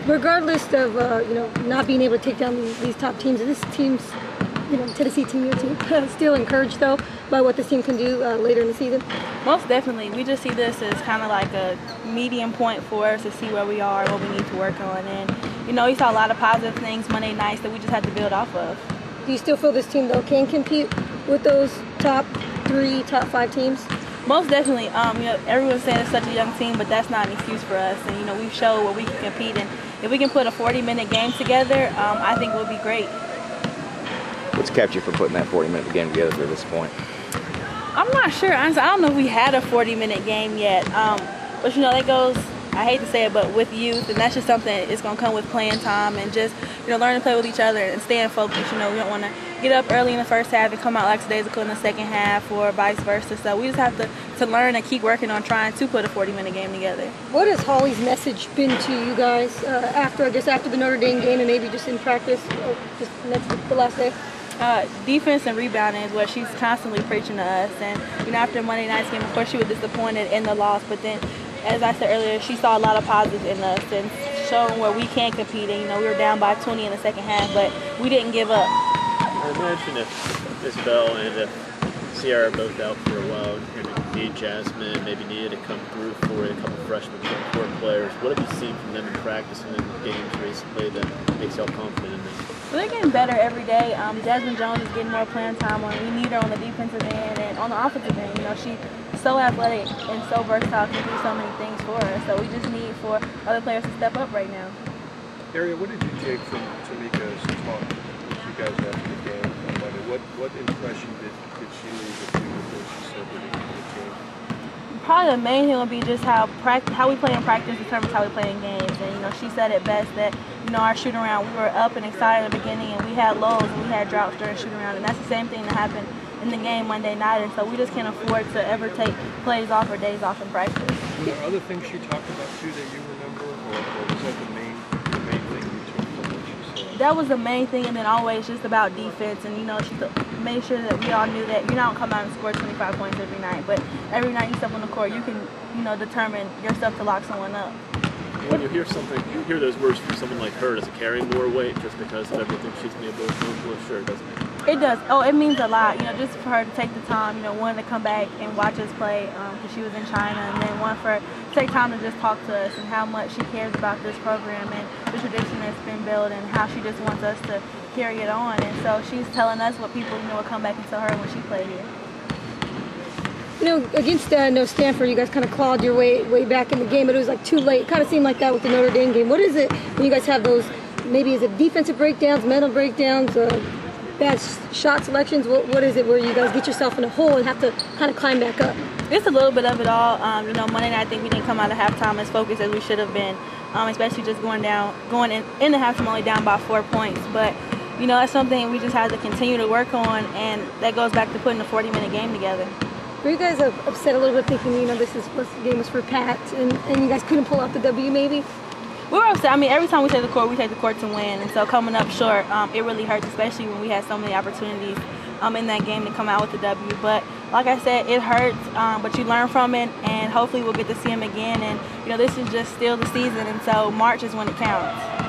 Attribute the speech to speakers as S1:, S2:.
S1: regardless of not being able to take down these top teams, this team's Tennessee team, your team, still encouraged though by what this team can do later in the season?
S2: Most definitely. We just see this as kind of like a medium point for us to see where we are, what we need to work on, and we saw a lot of positive things Monday nights that we just had to build off of.
S1: Do you still feel this team though can compete with those top 3, top 5 teams?
S2: Most definitely. Everyone's saying it's such a young team, but that's not an excuse for us. And we've showed where we can compete, and if we can put a 40-minute game together, I think we'll be great.
S3: What's kept you from putting that 40-minute game together to this point?
S2: I'm not sure. Honestly, I don't know if we had a 40-minute game yet. But that goes, I hate to say it, but with youth, and that's just something it's going to come with playing time and just learning to play with each other and staying focused. We don't want to get up early in the first half and come out lackadaisical in the second half, or vice versa. So we just have to learn and keep working on trying to put a 40-minute game together.
S1: What has Holly's message been to you guys after the Notre Dame game, and maybe just in practice, or just the last day?
S2: Defense and rebounding is what she's constantly preaching to us. And after Monday night's game, of course, she was disappointed in the loss, but then, as I said earlier, she saw a lot of positives in us and showing where we can compete. And we were down by 20 in the second half, but we didn't give up.
S4: I imagine if Isabel and if Sierra are both out for a while, you're going to need Jasmine, maybe needed to come through for a couple freshmen and core players. What have you seen from them in practice and in games recently that makes y'all confident in them?
S2: Well, they're getting better every day. Jasmine Jones is getting more playing time. We need her on the defensive end and on the offensive end. She's so athletic and so versatile, can do so many things for us. So we just need for other players to step up right now.
S5: Ariel, what did you take from Tamika's talk with you guys after the game? What impression did she leave with you before she said that it was a game?
S2: Probably the main thing would be just how we play in practice determines how we play in games. And she said it best that our shoot around, we were up and excited at the beginning, and we had lows and we had droughts during shoot around, and that's the same thing that happened in the game Monday night. And so we just can't afford to ever take plays off or days off in practice.
S5: Were there other things she talked about too that you remember, or was that the main thing you took from what she said?
S2: That was the main thing, and then always just about defense. And she made sure that we all knew that you don't come out and score 25 points every night, but every night you step on the court, you can determine yourself to lock someone up.
S4: When you hear those words from someone like her, does it carry more weight just because of everything she's been able to accomplish? Sure, doesn't it?
S2: It does. Oh, it means a lot. Just for her to take the time, one to come back and watch us play because she was in China, and then one for her to take time to just talk to us and how much she cares about this program and the tradition that's been built and how she just wants us to carry it on. And so she's telling us what people will come back and tell her when she played here.
S1: Against Stanford, you guys kind of clawed your way back in the game, but it was too late. It kind of seemed like that with the Notre Dame game. What is it when you guys have those, maybe is it defensive breakdowns, mental breakdowns, bad shot selections? What is it where you guys get yourself in a hole and have to kind of climb back up?
S2: It's a little bit of it all. Monday night I think we didn't come out of halftime as focused as we should have been, especially just going in the halftime only down by 4 points. But that's something we just have to continue to work on, and that goes back to putting a 40-minute game together.
S1: Were you guys upset a little bit thinking, this game was for Pat, and you guys couldn't pull out the W maybe?
S2: We were upset. Every time we take the court to win. And so coming up short, it really hurts, especially when we had so many opportunities in that game to come out with the W. But like I said, it hurts, but you learn from it, and hopefully we'll get to see him again. And, this is just still the season, and so March is when it counts.